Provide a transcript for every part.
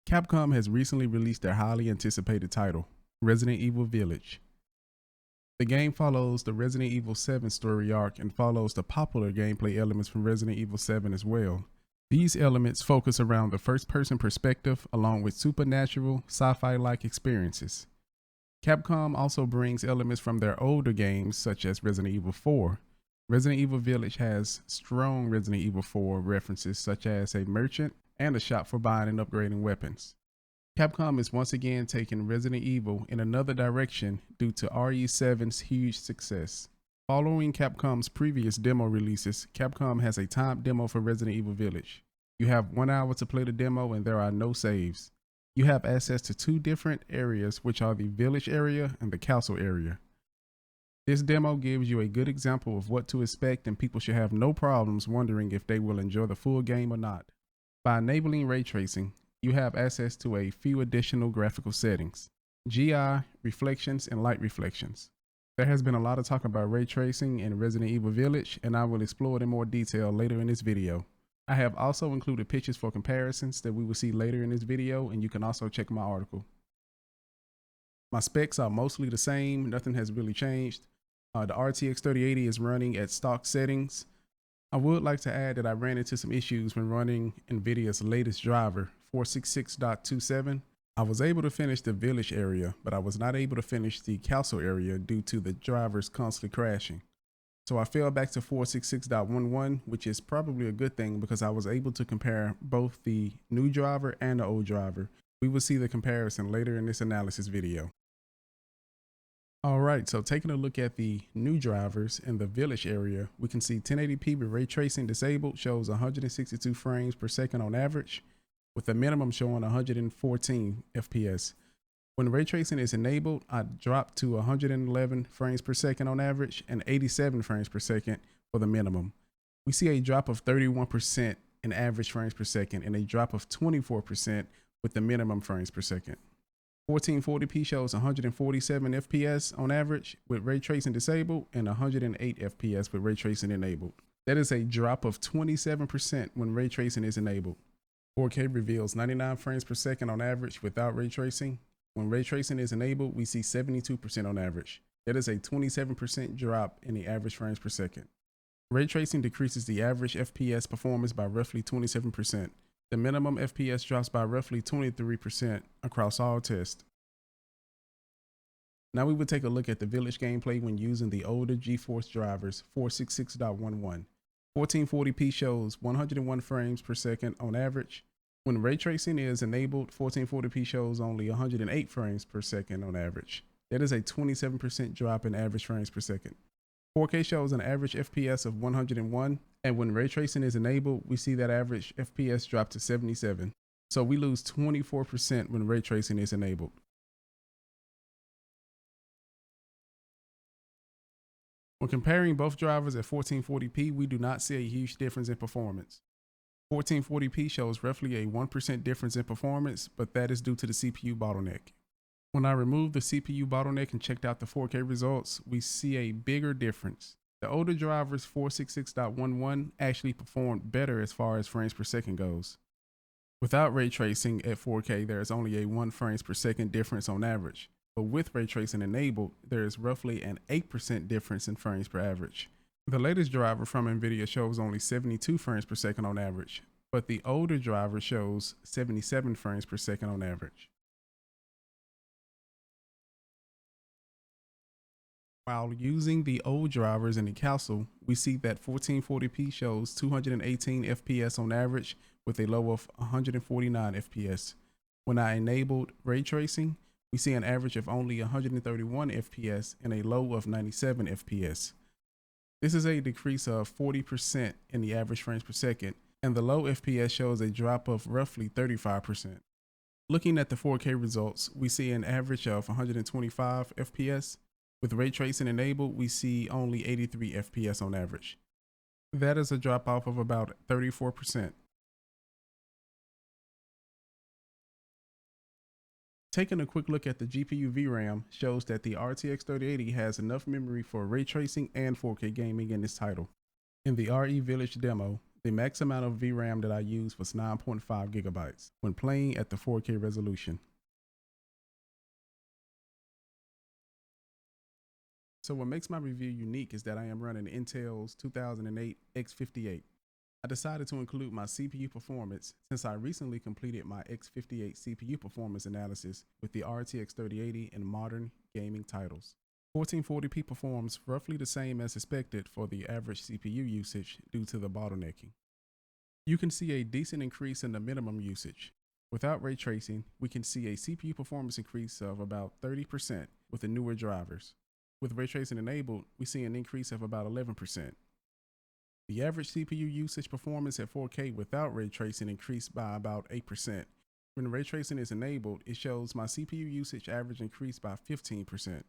Capcom has recently released their highly anticipated title, Resident Evil Village. The game follows the Resident Evil 7 story arc and follows the popular gameplay elements from Resident Evil 7 as well. These elements focus around the first-person perspective along with supernatural, sci-fi-like experiences. Capcom also brings elements from their older games such as Resident Evil 4. Resident Evil Village has strong Resident Evil 4 references such as a merchant and a shop for buying and upgrading weapons. Capcom is once again taking Resident Evil in another direction due to RE7's huge success. Following Capcom's previous demo releases, Capcom has a timed demo for Resident Evil Village. You have 1 hour to play the demo and there are no saves. You have access to 2 different areas, which are the Village area and the Castle area. This demo gives you a good example of what to expect, and people should have no problems wondering if they will enjoy the full game or not. By enabling ray tracing, you have access to a few additional graphical settings: GI, reflections, and light reflections. There has been a lot of talk about ray tracing in Resident Evil Village, and I will explore it in more detail later in this video. I have also included pictures for comparisons that we will see later in this video, and you can also check my article. My specs are mostly the same, nothing has really changed. The RTX 3080 is running at stock settings. I would like to add that I ran into some issues when running NVIDIA's latest driver, 466.27. I was able to finish the Village area, but I was not able to finish the Castle area due to the drivers constantly crashing. So I fell back to 466.11, which is probably a good thing because I was able to compare both the new driver and the old driver. We will see the comparison later in this analysis video. Alright, so taking a look at the new drivers in the Village area, we can see 1080p with ray tracing disabled shows 162 frames per second on average, with the minimum showing 114 FPS. When ray tracing is enabled, I drop to 111 frames per second on average and 87 frames per second for the minimum. We see a drop of 31% in average frames per second and a drop of 24% with the minimum frames per second. 1440p shows 147 FPS on average with ray tracing disabled and 108 FPS with ray tracing enabled. That is a drop of 27% when ray tracing is enabled. 4K reveals 99 frames per second on average without ray tracing. When ray tracing is enabled, we see 72% on average. That is a 27% drop in the average frames per second. Ray tracing decreases the average FPS performance by roughly 27%. The minimum FPS drops by roughly 23% across all tests. Now we will take a look at the Village gameplay when using the older GeForce drivers 466.11. 1440p shows 101 frames per second on average. When ray tracing is enabled, 1440p shows only 108 frames per second on average. That is a 27% drop in average frames per second. 4K shows an average FPS of 101, and when ray tracing is enabled, we see that average FPS drop to 77. So we lose 24% when ray tracing is enabled. When comparing both drivers at 1440p, we do not see a huge difference in performance. 1440p shows roughly a 1% difference in performance, but that is due to the CPU bottleneck. When I removed the CPU bottleneck and checked out the 4K results, we see a bigger difference. The older drivers 466.11 actually performed better as far as frames per second goes. Without ray tracing at 4K, there is only a 1 frames per second difference on average, but with ray tracing enabled, there is roughly an 8% difference in frames per average. The latest driver from NVIDIA shows only 72 frames per second on average, but the older driver shows 77 frames per second on average. While using the old drivers in the Castle, we see that 1440p shows 218 FPS on average with a low of 149 FPS. When I enabled ray tracing, we see an average of only 131 FPS and a low of 97 FPS. This is a decrease of 40% in the average frames per second, and the low FPS shows a drop of roughly 35%. Looking at the 4K results, we see an average of 125 FPS. With ray tracing enabled, we see only 83 FPS on average. That is a drop off of about 34%. Taking a quick look at the GPU VRAM shows that the RTX 3080 has enough memory for ray tracing and 4K gaming in this title. In the RE Village demo, The max amount of VRAM that I used was 9.5 gigabytes when playing at the 4K resolution. So what makes my review unique is that I am running Intel's 2008 X58. I decided to include my CPU performance since I recently completed my X58 CPU performance analysis with the RTX 3080 in modern gaming titles. 1440p performs roughly the same as expected for the average CPU usage due to the bottlenecking. You can see a decent increase in the minimum usage. Without ray tracing, we can see a CPU performance increase of about 30% with the newer drivers. With ray tracing enabled, we see an increase of about 11%. The average CPU usage performance at 4K without ray tracing increased by about 8%. When ray tracing is enabled, it shows my CPU usage average increased by 15%.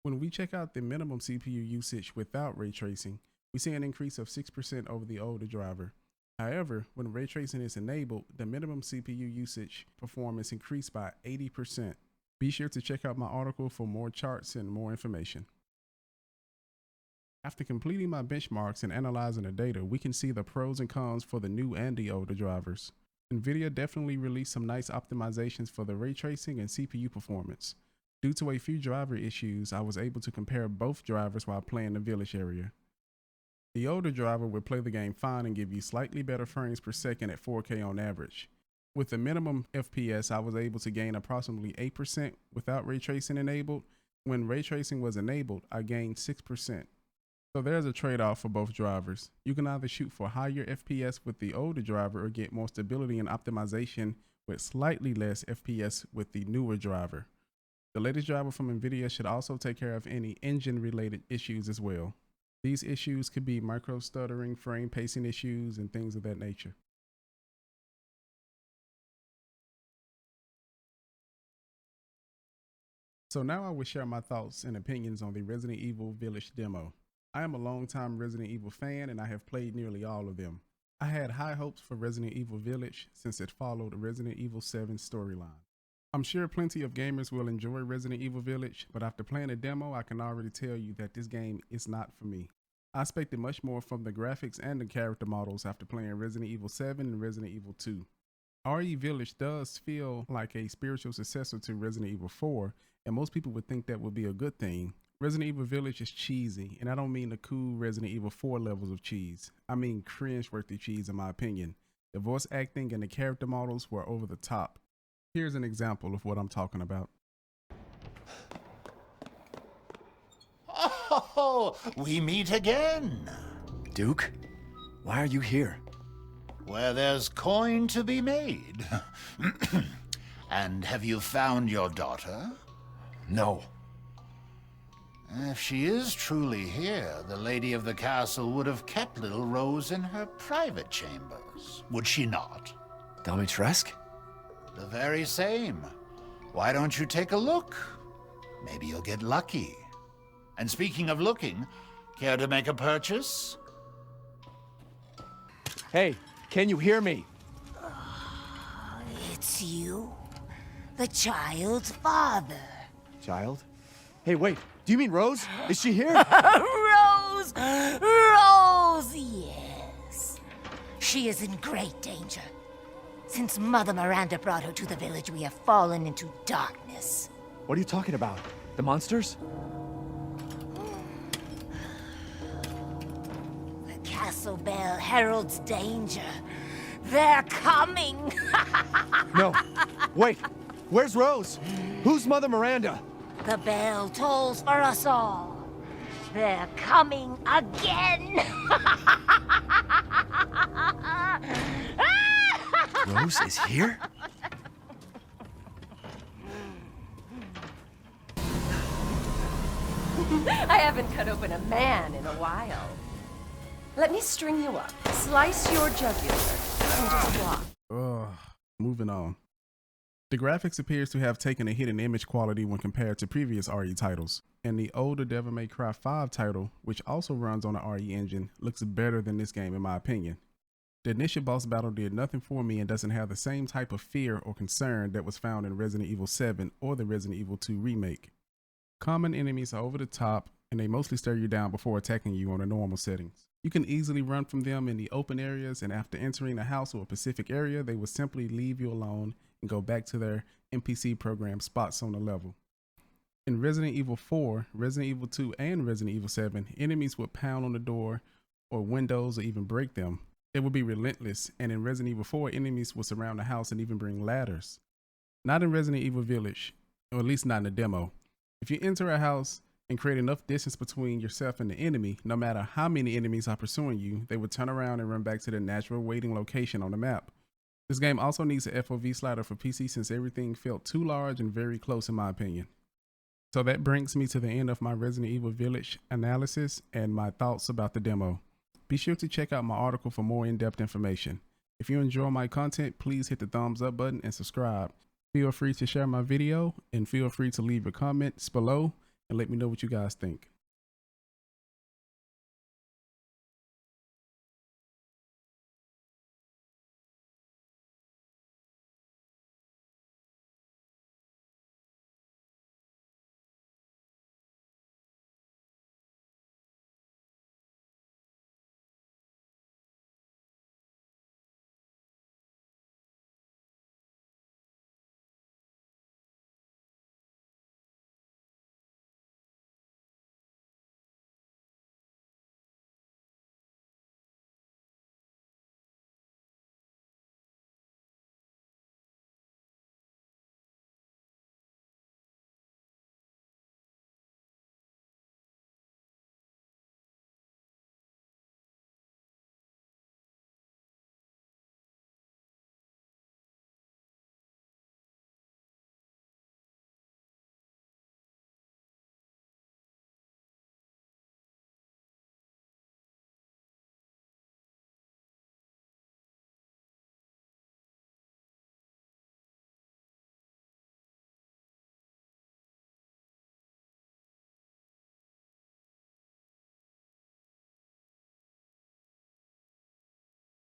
When we check out the minimum CPU usage without ray tracing, we see an increase of 6% over the older driver. However, when ray tracing is enabled, the minimum CPU usage performance increased by 80%. Be sure to check out my article for more charts and more information. After completing my benchmarks and analyzing the data, we can see the pros and cons for the new and the older drivers. NVIDIA definitely released some nice optimizations for the ray tracing and CPU performance. Due to a few driver issues, I was able to compare both drivers while playing the village area. The older driver would play the game fine and give you slightly better frames per second at 4K on average. With the minimum FPS, I was able to gain approximately 8% without ray tracing enabled. When ray tracing was enabled, I gained 6%. So there's a trade-off for both drivers. You can either shoot for higher FPS with the older driver or get more stability and optimization with slightly less FPS with the newer driver. The latest driver from NVIDIA should also take care of any engine-related issues as well. These issues could be micro stuttering, frame pacing issues, and things of that nature. So now I will share my thoughts and opinions on the Resident Evil Village demo. I am a longtime Resident Evil fan and I have played nearly all of them. I had high hopes for Resident Evil Village since it followed Resident Evil 7 storyline. I'm sure plenty of gamers will enjoy Resident Evil Village, but after playing the demo, I can already tell you that this game is not for me. I expected much more from the graphics and the character models after playing Resident Evil 7 and Resident Evil 2. RE Village does feel like a spiritual successor to Resident Evil 4, and most people would think that would be a good thing. Resident Evil Village is cheesy, and I don't mean the cool Resident Evil 4 levels of cheese. I mean cringe-worthy cheese in my opinion. The voice acting and the character models were over the top. Here's an example of what I'm talking about. Oh, we meet again. Duke, why are you here? Where there's coin to be made. And have you found your daughter? No. If she is truly here, the lady of the castle would have kept little Rose in her private chambers, would she not? Dimitrescu? The very same. Why don't you take a look? Maybe you'll get lucky. And speaking of looking, care to make a purchase? Hey, can you hear me? It's you, the child's father. Child? Hey, wait, do you mean Rose? Is she here? Rose! Rose, yes. She is in great danger. Since Mother Miranda brought her to the village, we have fallen into darkness. What are you talking about? The monsters? The castle bell heralds danger. They're coming! No. Wait, where's Rose? Who's Mother Miranda? The bell tolls for us all. They're coming again! Rose is here? I haven't cut open a man in a while. Let me string you up, slice your jugular, and just walk. Moving on. The graphics appears to have taken a hit in image quality when compared to previous RE titles, and the older Devil May Cry 5 title, which also runs on the RE engine, looks better than this game in my opinion. The initial boss battle did nothing for me and doesn't have the same type of fear or concern that was found in Resident Evil 7 or the Resident Evil 2 remake. Common enemies are over the top, and they mostly stare you down before attacking you on the normal settings. You can easily run from them in the open areas, and after entering a house or a specific area, they will simply leave you alone and go back to their NPC program spots on the level. In Resident Evil 4, Resident Evil 2, and Resident Evil 7, enemies would pound on the door or windows or even break them. They would be relentless, and in Resident Evil 4, enemies would surround the house and even bring ladders. Not in Resident Evil Village, or at least not in the demo. If you enter a house and create enough distance between yourself and the enemy, no matter how many enemies are pursuing you, they would turn around and run back to their natural waiting location on the map. This game also needs a FOV slider for PC since everything felt too large and very close in my opinion. So that brings me to the end of my Resident Evil Village analysis and my thoughts about the demo. Be sure to check out my article for more in-depth information. If you enjoy my content, please hit the thumbs up button and subscribe. Feel free to share my video and feel free to leave your comments below and let me know what you guys think.